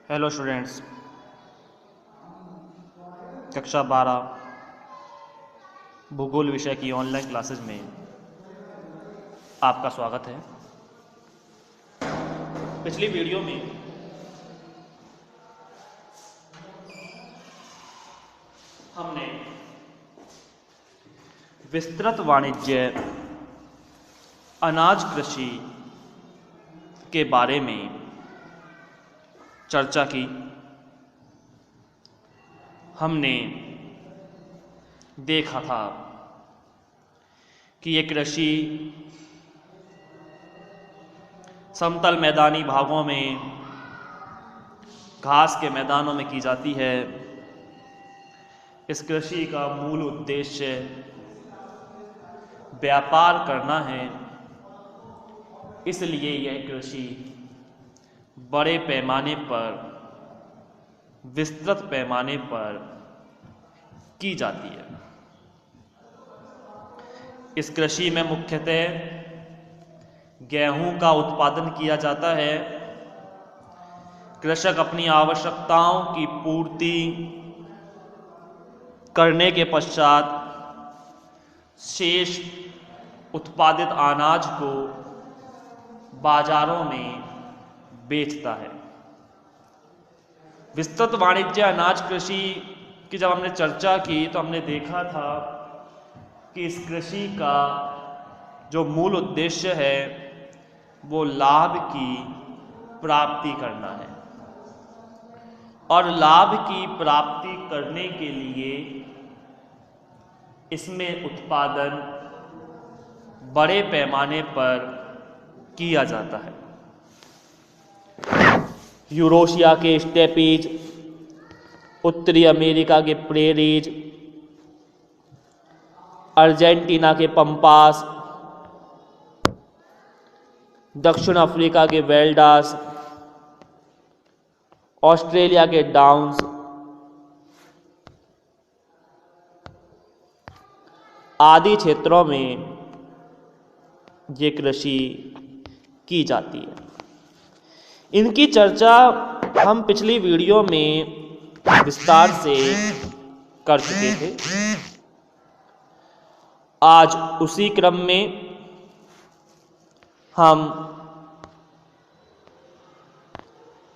Hello students, कक्षा 12 भूगोल विषय की ऑनलाइन क्लासेस में आपका स्वागत है। पिछली वीडियो में हमने विस्तृत वाणिज्य अनाज कृषि के बारे में चर्चा की। हमने देखा था कि ये कृषि समतल मैदानी भागों में घास के मैदानों में की जाती है। इस कृषि का मूल उद्देश्य व्यापार करना है, इसलिए यह कृषि बड़े पैमाने पर, विस्तृत पैमाने पर की जाती है। इस कृषि में मुख्यतः गेहूं का उत्पादन किया जाता है। कृषक अपनी आवश्यकताओं की पूर्ति करने के पश्चात शेष उत्पादित अनाज को बाजारों में बेचता है। विस्तृत वाणिज्य अनाज कृषि की जब हमने चर्चा की तो हमने देखा था कि इस कृषि का जो मूल उद्देश्य है वो लाभ की प्राप्ति करना है, और लाभ की प्राप्ति करने के लिए इसमें उत्पादन बड़े पैमाने पर किया जाता है। यूरोशिया के स्टेपीज, उत्तरी अमेरिका के प्रेरीज, अर्जेंटीना के पंपास, दक्षिण अफ्रीका के वेल्डास, ऑस्ट्रेलिया के डाउन्स आदि क्षेत्रों में ये कृषि की जाती है। इनकी चर्चा हम पिछली वीडियो में विस्तार से कर चुके थे। आज उसी क्रम में हम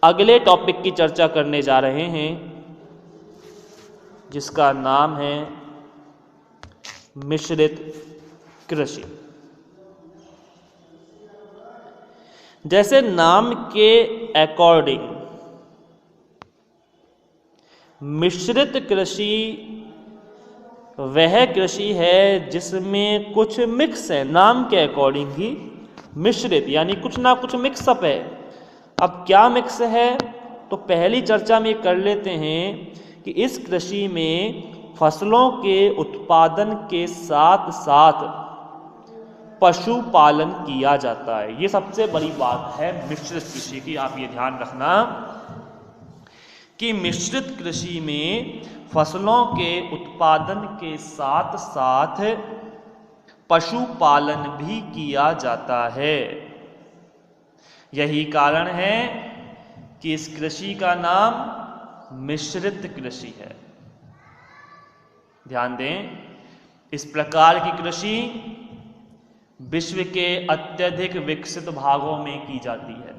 अगले टॉपिक की चर्चा करने जा रहे हैं, जिसका नाम है मिश्रित कृषि। जैसे नाम के अकॉर्डिंग मिश्रित कृषि वह कृषि है जिसमें कुछ मिक्स है। नाम के अकॉर्डिंग ही मिश्रित यानी कुछ ना कुछ मिक्सअप है। अब क्या मिक्स है तो पहली चर्चा में कर लेते हैं कि इस कृषि में फसलों के उत्पादन के साथ साथ पशुपालन किया जाता है। ये सबसे बड़ी बात है मिश्रित कृषि की। आप ये ध्यान रखना कि मिश्रित कृषि में फसलों के उत्पादन के साथ साथ पशुपालन भी किया जाता है। यही कारण है कि इस कृषि का नाम मिश्रित कृषि है। ध्यान दें, इस प्रकार की कृषि विश्व के अत्यधिक विकसित भागों में की जाती है।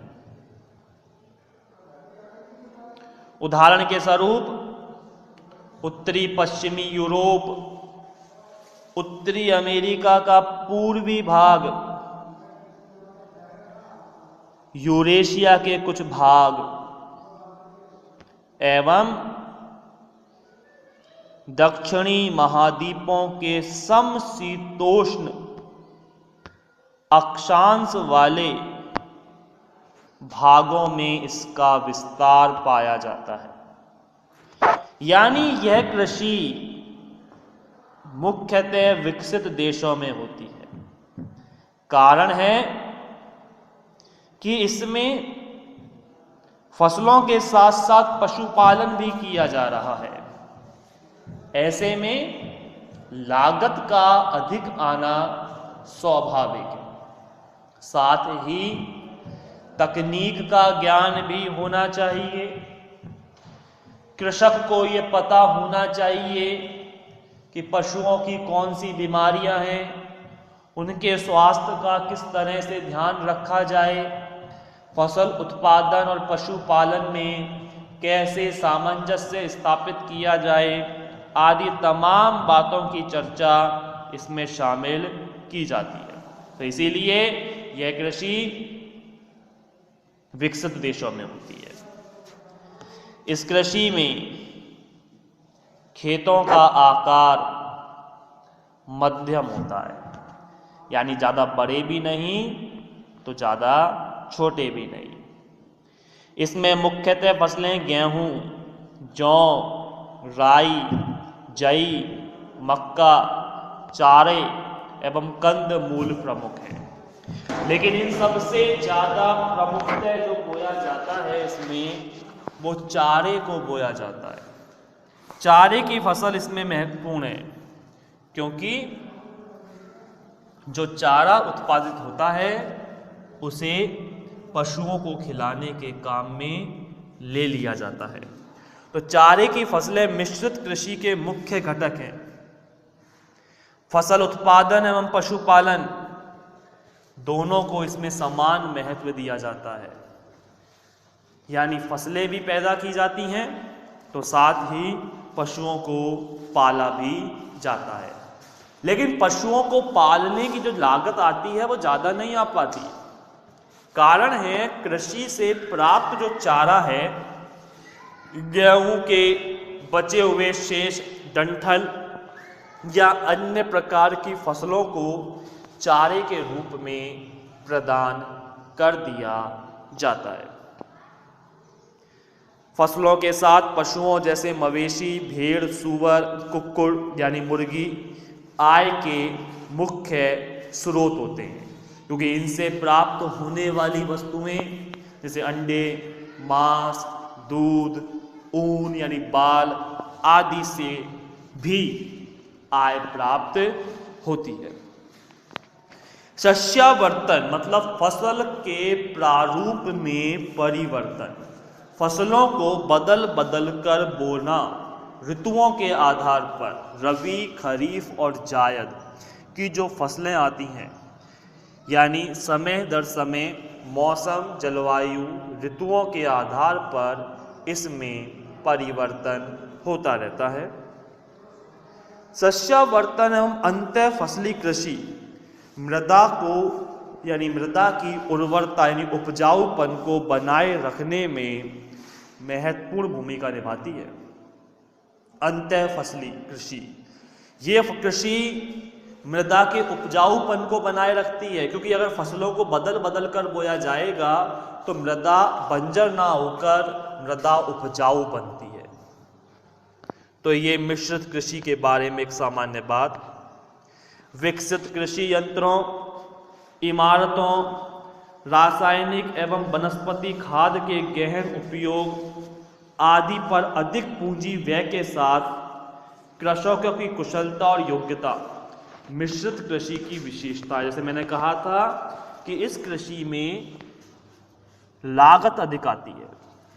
उदाहरण के स्वरूप उत्तरी पश्चिमी यूरोप, उत्तरी अमेरिका का पूर्वी भाग, यूरेशिया के कुछ भाग एवं दक्षिणी महाद्वीपों के समशीतोष्ण अक्षांश वाले भागों में इसका विस्तार पाया जाता है। यानी यह कृषि मुख्यतः विकसित देशों में होती है। कारण है कि इसमें फसलों के साथ साथ पशुपालन भी किया जा रहा है। ऐसे में लागत का अधिक आना स्वाभाविक है। साथ ही तकनीक का ज्ञान भी होना चाहिए कृषक को ये पता होना चाहिए कि पशुओं की कौन सी बीमारियां हैं, उनके स्वास्थ्य का किस तरह से ध्यान रखा जाए, फसल उत्पादन और पशुपालन में कैसे सामंजस्य स्थापित किया जाए, आदि तमाम बातों की चर्चा इसमें शामिल की जाती है। तो इसीलिए यह कृषि विकसित देशों में होती है। इस कृषि में खेतों का आकार मध्यम होता है, यानी ज़्यादा बड़े भी नहीं तो ज़्यादा छोटे भी नहीं। इसमें मुख्यतः फसलें गेहूं, जौ, राई, जई, मक्का, चारे एवं कंद मूल प्रमुख हैं। लेकिन इन सबसे ज़्यादा प्रमुखतः जो बोया जाता है इसमें, वो चारे को बोया जाता है। चारे की फसल इसमें महत्वपूर्ण है, क्योंकि जो चारा उत्पादित होता है उसे पशुओं को खिलाने के काम में ले लिया जाता है। तो चारे की फसलें मिश्रित कृषि के मुख्य घटक हैं। फसल उत्पादन एवं पशुपालन दोनों को इसमें समान महत्व दिया जाता है, यानी फसलें भी पैदा की जाती हैं तो साथ ही पशुओं को पाला भी जाता है। लेकिन पशुओं को पालने की जो लागत आती है वो ज़्यादा नहीं आ पाती। कारण है कृषि से प्राप्त जो चारा है, गेहूं के बचे हुए शेष डंठल या अन्य प्रकार की फसलों को चारे के रूप में प्रदान कर दिया जाता है। फसलों के साथ पशुओं जैसे मवेशी, भेड़, सूअर, कुक्कुट यानी मुर्गी आय के मुख्य स्रोत होते हैं, क्योंकि इनसे प्राप्त होने वाली वस्तुएं जैसे अंडे, मांस, दूध, ऊन यानी बाल आदि से भी आय प्राप्त होती है। शस्यावर्तन मतलब फसल के प्रारूप में परिवर्तन, फसलों को बदल बदल कर बोना, ऋतुओं के आधार पर रबी, खरीफ और जायद की जो फसलें आती हैं, यानी समय दर समय मौसम, जलवायु, ऋतुओं के आधार पर इसमें परिवर्तन होता रहता है। शस्यावर्तन एवं अंतः फसली कृषि मृदा को यानी मृदा की उर्वरता यानी उपजाऊपन को बनाए रखने में महत्वपूर्ण भूमिका निभाती है। अंतः फसली कृषि, ये कृषि मृदा के उपजाऊपन को बनाए रखती है, क्योंकि अगर फसलों को बदल बदल कर बोया जाएगा तो मृदा बंजर ना होकर मृदा उपजाऊ बनती है। तो ये मिश्रित कृषि के बारे में एक सामान्य बात। विकसित कृषि यंत्रों, इमारतों, रासायनिक एवं वनस्पति खाद के गहन उपयोग आदि पर अधिक पूंजी व्यय के साथ कृषकों की कुशलता और योग्यता मिश्रित कृषि की विशेषता। जैसे मैंने कहा था कि इस कृषि में लागत अधिक आती है,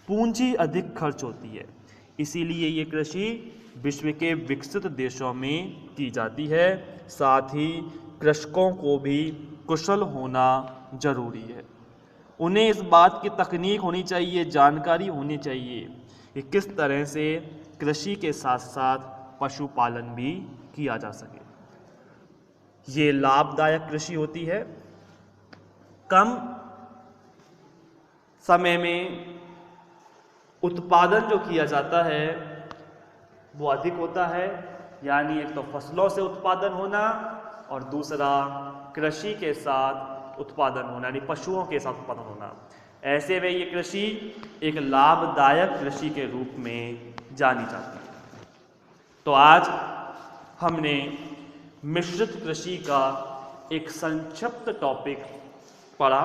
पूंजी अधिक खर्च होती है, इसीलिए ये कृषि विश्व के विकसित देशों में की जाती है। साथ ही कृषकों को भी कुशल होना जरूरी है। उन्हें इस बात की तकनीक होनी चाहिए, जानकारी होनी चाहिए कि किस तरह से कृषि के साथ साथ पशुपालन भी किया जा सके। ये लाभदायक कृषि होती है, कम समय में उत्पादन जो किया जाता है वो अधिक होता है, यानी एक तो फसलों से उत्पादन होना और दूसरा कृषि के साथ उत्पादन होना यानी पशुओं के साथ उत्पादन होना। ऐसे में ये कृषि एक लाभदायक कृषि के रूप में जानी जाती है। तो आज हमने मिश्रित कृषि का एक संक्षिप्त टॉपिक पढ़ा।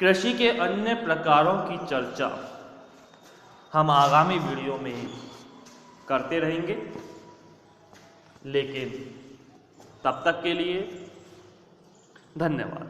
कृषि के अन्य प्रकारों की चर्चा हम आगामी वीडियो में करते रहेंगे, लेकिन तब तक के लिए धन्यवाद।